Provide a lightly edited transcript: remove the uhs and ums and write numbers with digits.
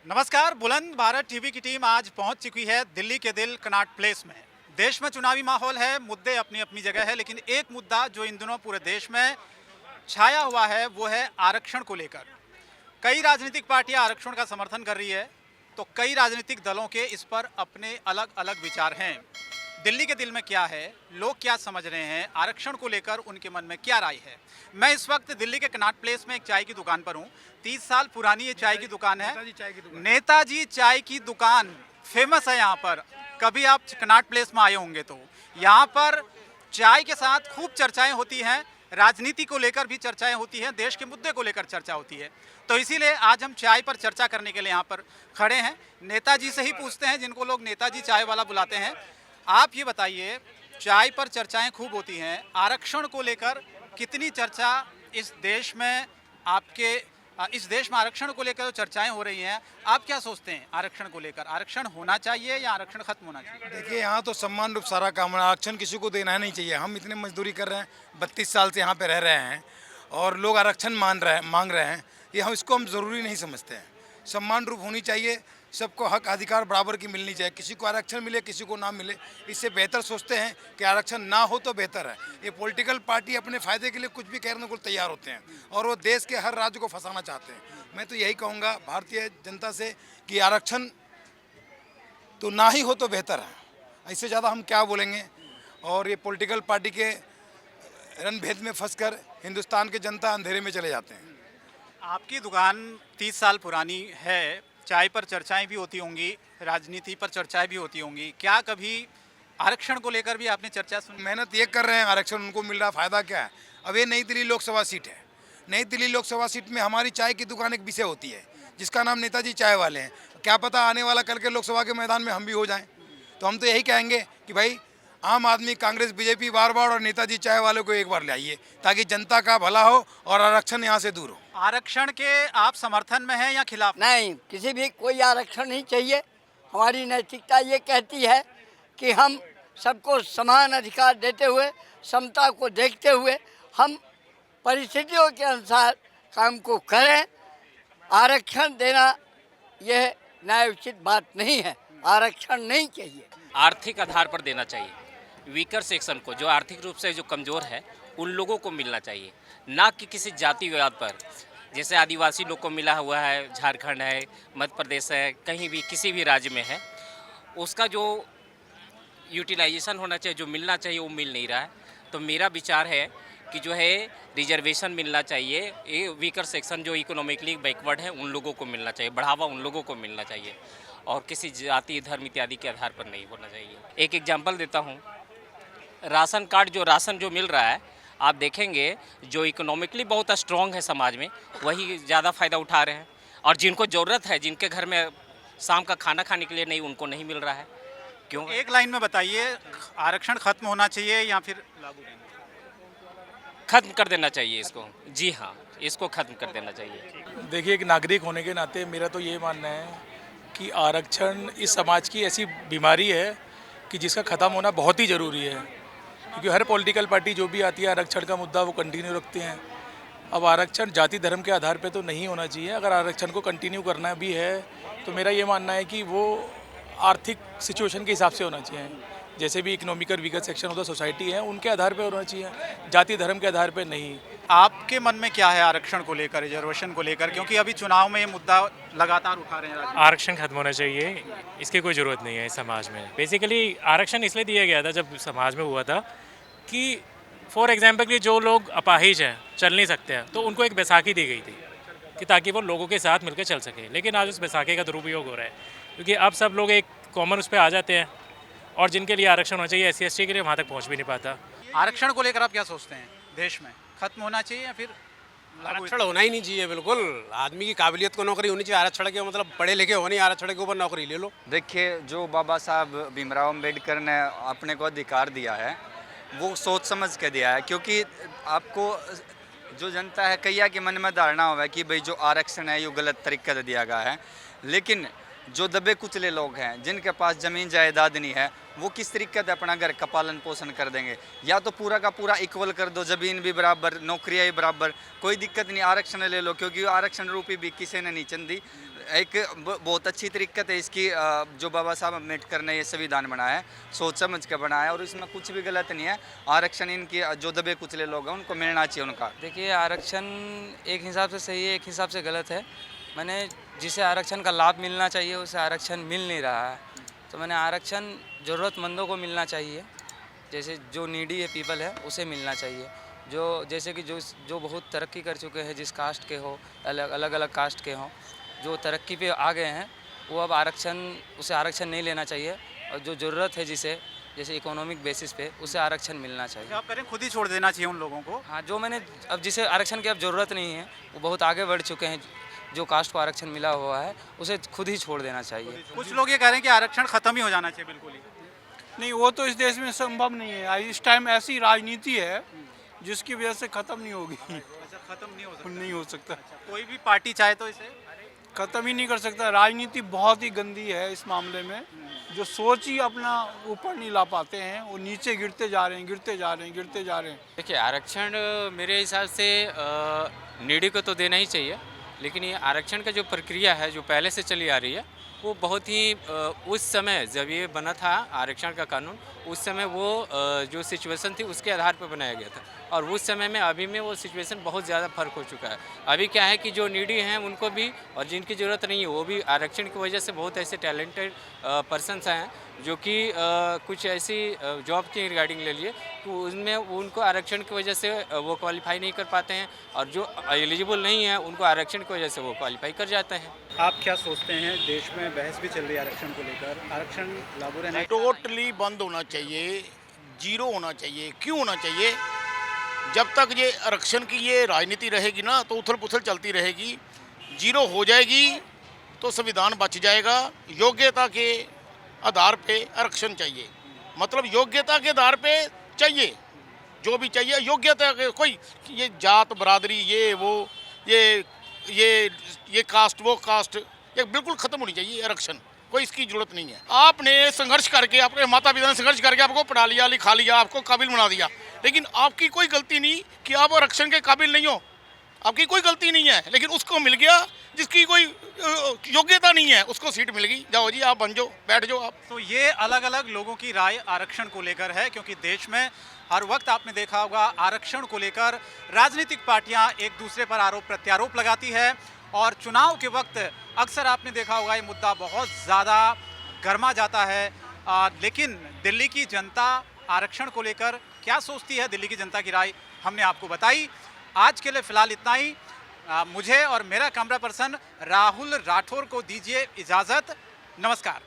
नमस्कार। बुलंद भारत टीवी की टीम आज पहुंच चुकी है दिल्ली के दिल कनॉट प्लेस में। देश में चुनावी माहौल है, मुद्दे अपनी अपनी जगह है, लेकिन एक मुद्दा जो इन दिनों पूरे देश में छाया हुआ है वो है आरक्षण को लेकर। कई राजनीतिक पार्टियां आरक्षण का समर्थन कर रही है, तो कई राजनीतिक दलों के इस पर अपने अलग अलग विचार हैं। दिल्ली के दिल में क्या है, लोग क्या समझ रहे हैं, आरक्षण को लेकर उनके मन में क्या राय है। मैं इस वक्त दिल्ली के कनॉट प्लेस में एक चाय की दुकान पर हूँ। 30 साल पुरानी ये चाय की दुकान है, नेताजी चाय की दुकान फेमस है यहाँ पर। कभी आप कनॉट प्लेस में आए होंगे तो यहाँ पर चाय के साथ खूब चर्चाएं होती हैं, राजनीति को लेकर भी चर्चाएं होती हैं, देश के मुद्दे को लेकर चर्चा होती है। तो इसीलिए आज हम चाय पर चर्चा करने के लिए यहाँ पर खड़े हैं। नेताजी से ही पूछते हैं, जिनको लोग नेताजी चाय वाला बुलाते हैं। आप ये बताइए, चाय पर चर्चाएं खूब होती हैं, आरक्षण को लेकर कितनी चर्चा इस देश में इस देश में आरक्षण को लेकर जो चर्चाएं हो रही हैं, आप क्या सोचते हैं आरक्षण को लेकर? आरक्षण होना चाहिए या आरक्षण खत्म होना चाहिए? देखिए, यहाँ तो सम्मान रूप सारा काम है। आरक्षण किसी को देना नहीं चाहिए। हम इतने मजदूरी कर रहे हैं, 32 साल से यहाँ पे रह रहे हैं और लोग आरक्षण मांग रहे हैं। ये हम ज़रूरी नहीं समझते हैं। सम्मान रूप होनी चाहिए, सबको हक अधिकार बराबर की मिलनी चाहिए। किसी को आरक्षण मिले, किसी को ना मिले, इससे बेहतर सोचते हैं कि आरक्षण ना हो तो बेहतर है। ये पॉलिटिकल पार्टी अपने फ़ायदे के लिए कुछ भी करने को तैयार होते हैं और वो देश के हर राज्य को फंसाना चाहते हैं। मैं तो यही कहूँगा भारतीय जनता से कि आरक्षण तो ना ही हो तो बेहतर है। इससे ज़्यादा हम क्या बोलेंगे। और ये पॉलिटिकल पार्टी के रणभेद में फंसकर हिंदुस्तान के जनता अंधेरे में चले जाते हैं। आपकी दुकान 30 साल पुरानी है, चाय पर चर्चाएं भी होती होंगी, राजनीति पर चर्चाएं भी होती होंगी। क्या कभी आरक्षण को लेकर भी आपने चर्चा सुनी? मेहनत ये कर रहे हैं, आरक्षण उनको मिल रहा, फ़ायदा क्या है? अब ये नई दिल्ली लोकसभा सीट है। नई दिल्ली लोकसभा सीट में हमारी चाय की दुकान एक विषय होती है जिसका नाम नेताजी चाय वाले हैं। क्या पता आने वाला कल के लोकसभा के मैदान में हम भी हो जाएं। तो हम तो यही कहेंगे कि भाई आम आदमी, कांग्रेस, बीजेपी बार और नेताजी चाय वालों को एक बार लाइए ताकि जनता का भला हो और आरक्षण यहाँ से दूर हो। आरक्षण के आप समर्थन में हैं या खिलाफ? नहीं, किसी भी कोई आरक्षण नहीं चाहिए। हमारी नैतिकता ये कहती है कि हम सबको समान अधिकार देते हुए, समता को देखते हुए हम परिस्थितियों के अनुसार काम को करें। आरक्षण देना यह न्यायोचित बात नहीं है। आरक्षण नहीं चाहिए। आर्थिक आधार पर देना चाहिए। वीकर सेक्शन को, जो आर्थिक रूप से जो कमज़ोर है, उन लोगों को मिलना चाहिए, ना कि किसी जातिवाद पर। जैसे आदिवासी लोग को मिला हुआ है, झारखंड है, मध्य प्रदेश है, कहीं भी किसी भी राज्य में है, उसका जो यूटिलाइजेशन होना चाहिए, जो मिलना चाहिए, वो मिल नहीं रहा है। तो मेरा विचार है कि जो है रिजर्वेशन मिलना चाहिए। ये वीकर सेक्शन जो इकोनॉमिकली बैकवर्ड है, उन लोगों को मिलना चाहिए, बढ़ावा उन लोगों को मिलना चाहिए और किसी जाति, धर्म इत्यादि के आधार पर नहीं होना चाहिए। एक एग्जांपल देता हूँ, राशन कार्ड, जो राशन जो मिल रहा है, आप देखेंगे जो इकोनॉमिकली बहुत स्ट्रॉन्ग है समाज में, वही ज़्यादा फ़ायदा उठा रहे हैं, और जिनको ज़रूरत है, जिनके घर में शाम का खाना खाने के लिए नहीं, उनको नहीं मिल रहा है। क्यों? एक लाइन में बताइए, आरक्षण खत्म होना चाहिए या फिर लागू रहना? खत्म कर देना चाहिए इसको। जी हाँ, इसको खत्म कर देना चाहिए। देखिए, एक नागरिक होने के नाते मेरा तो ये मानना है कि आरक्षण इस समाज की ऐसी बीमारी है कि जिसका ख़त्म होना बहुत ही ज़रूरी है। क्योंकि हर पॉलिटिकल पार्टी जो भी आती है, आरक्षण का मुद्दा वो कंटिन्यू रखते हैं। अब आरक्षण जाति धर्म के आधार पे तो नहीं होना चाहिए। अगर आरक्षण को कंटिन्यू करना भी है तो मेरा ये मानना है कि वो आर्थिक सिचुएशन के हिसाब से होना चाहिए। जैसे भी economical weaker section of the society है, उनके आधार पे होना चाहिए, जाति धर्म के आधार पे नहीं। आपके मन में क्या है आरक्षण को लेकर, रिजर्वेशन को लेकर? क्योंकि अभी चुनाव में ये मुद्दा लगातार उठा रहे हैं राजनीति। आरक्षण खत्म होना चाहिए, इसकी कोई ज़रूरत नहीं है इस समाज में। बेसिकली आरक्षण इसलिए दिया गया था जब समाज में हुआ था कि फॉर एग्जांपल कि जो लोग अपाहिज हैं, चल नहीं सकते हैं, तो उनको एक बैसाखी दी गई थी कि ताकि वो लोगों के साथ मिलकर चल सकें। लेकिन आज उस बैसाखी का दुरुपयोग हो रहा है, क्योंकि अब सब लोग एक कॉमन उस पर आ जाते हैं, और जिनके लिए आरक्षण होना चाहिए, SC ST के लिए, वहाँ तक पहुँच भी नहीं पाता। आरक्षण को लेकर आप क्या सोचते हैं? देश में खत्म होना चाहिए या फिर लागू? आरक्षण होना ही नहीं चाहिए। बिल्कुल, आदमी की काबिलियत को नौकरी होनी चाहिए। आरक्षण के मतलब पढ़े लिखे हो नहीं, आरक्षण के ऊपर नौकरी ले लो। देखिए, जो बाबा साहब भीमराव अम्बेडकर ने अपने को अधिकार दिया है, वो सोच समझ के दिया है। क्योंकि आपको जो जनता है, कईया के मन में धारणा हुआ है कि भाई जो आरक्षण है ये गलत तरीके से दिया गया है। लेकिन जो दबे कुचले लोग हैं, जिनके पास ज़मीन जायदाद नहीं है, वो किस तरीके से अपना घर का पालन पोषण कर देंगे? या तो पूरा का पूरा इक्वल कर दो, ज़मीन भी बराबर, नौकरियाँ भी बराबर, कोई दिक्कत नहीं, आरक्षण ले लो। क्योंकि आरक्षण रूपी भी किसी ने नहीं चंदी एक बहुत अच्छी तरीक़त है इसकी, जो बाबा साहब अम्बेडकर ने ये संविधान बनाया है, सोच समझ के बनाया है और इसमें कुछ भी गलत नहीं है। आरक्षण इनकी जो दबे कुचले लोग हैं उनको मिलना चाहिए उनका। देखिए, आरक्षण एक हिसाब से सही है, एक हिसाब से गलत है। मैंने जिसे आरक्षण का लाभ मिलना चाहिए उसे आरक्षण मिल नहीं रहा है, तो मैंने आरक्षण ज़रूरतमंदों को मिलना चाहिए, जैसे जो नीडी है पीपल है उसे मिलना चाहिए। जो जैसे कि जो बहुत तरक्की कर चुके हैं, जिस कास्ट के हो, अलग अलग कास्ट के हों, जो तरक्की पे आ गए हैं, वो अब उसे आरक्षण नहीं लेना चाहिए। और जो ज़रूरत है जिसे, जैसे इकोनॉमिक बेसिस पे, उसे आरक्षण मिलना चाहिए। आप करें खुद ही छोड़ देना चाहिए उन लोगों को। हाँ, जो मैंने अब जिसे आरक्षण की अब ज़रूरत नहीं है, वो बहुत आगे बढ़ चुके हैं, जो कास्ट को आरक्षण मिला हुआ है उसे खुद ही छोड़ देना चाहिए। कुछ लोग ये कह रहे हैं कि आरक्षण खत्म ही हो जाना चाहिए बिल्कुल ही। नहीं, वो तो इस देश में संभव नहीं है। इस टाइम ऐसी राजनीति है जिसकी वजह से ख़त्म नहीं होगी। अच्छा, खत्म नहीं हो सकता। नहीं हो सकता, कोई भी पार्टी चाहे तो इसे ख़त्म ही नहीं कर सकता। राजनीति बहुत ही गंदी है इस मामले में। जो सोच ही अपना ऊपर नहीं ला पाते हैं, वो नीचे गिरते जा रहे हैं, गिरते जा रहे हैं, गिरते जा रहे हैं। देखिए, आरक्षण मेरे हिसाब से नीडी को तो देना ही चाहिए, लेकिन ये आरक्षण का जो प्रक्रिया है जो पहले से चली आ रही है, वो बहुत ही उस समय जब ये बना था आरक्षण का कानून, उस समय वो जो सिचुएशन थी उसके आधार पर बनाया गया था, और उस समय में अभी में वो सिचुएशन बहुत ज़्यादा फ़र्क हो चुका है। अभी क्या है कि जो नीडी हैं उनको भी, और जिनकी ज़रूरत नहीं है वो भी, आरक्षण की वजह से बहुत ऐसे टैलेंटेड पर्सनस हैं जो कि कुछ ऐसी जॉब की रिगार्डिंग ले लिए तो उनमें उनको आरक्षण की वजह से वो क्वालिफाई नहीं कर पाते हैं, और जो एलिजिबल नहीं है उनको आरक्षण की वजह से वो क्वालिफाई कर जाते हैं। आप क्या सोचते हैं? देश में बहस भी चल रही है आरक्षण को लेकर, आरक्षण लागू रहना टोटली बंद होना चाहिए, जीरो होना चाहिए। क्यों होना चाहिए? जब तक ये आरक्षण की ये राजनीति रहेगी ना तो उथल पुथल चलती रहेगी। जीरो हो जाएगी तो संविधान बच जाएगा। योग्यता के आधार पे आरक्षण चाहिए, मतलब योग्यता के आधार पे चाहिए, जो भी चाहिए योग्यता के। कोई ये जात बरादरी, ये वो, ये कास्ट, वो कास्ट, ये बिल्कुल ख़त्म होनी चाहिए आरक्षण। कोई इसकी ज़रूरत नहीं है। आपने संघर्ष करके, आपके माता पिता ने संघर्ष करके आपको पढ़ा लिया, लिखा लिया, आपको काबिल बना दिया, लेकिन आपकी कोई गलती नहीं कि आप आरक्षण के काबिल नहीं हो। आपकी कोई गलती नहीं है, लेकिन उसको मिल गया जिसकी कोई योग्यता नहीं है, उसको सीट मिल गई, जाओ जी आप बन जाओ, बैठ जाओ आप। तो ये अलग अलग लोगों की राय आरक्षण को लेकर है, क्योंकि देश में हर वक्त आपने देखा होगा आरक्षण को लेकर राजनीतिक पार्टियां एक दूसरे पर आरोप प्रत्यारोप लगाती है, और चुनाव के वक्त अक्सर आपने देखा होगा ये मुद्दा बहुत ज़्यादा गर्मा जाता है। लेकिन दिल्ली की जनता आरक्षण को लेकर क्या सोचती है, दिल्ली की जनता की राय हमने आपको बताई। आज के लिए फ़िलहाल इतना ही। मुझे और मेरा कैमरा पर्सन राहुल राठौर को दीजिए इजाज़त। नमस्कार।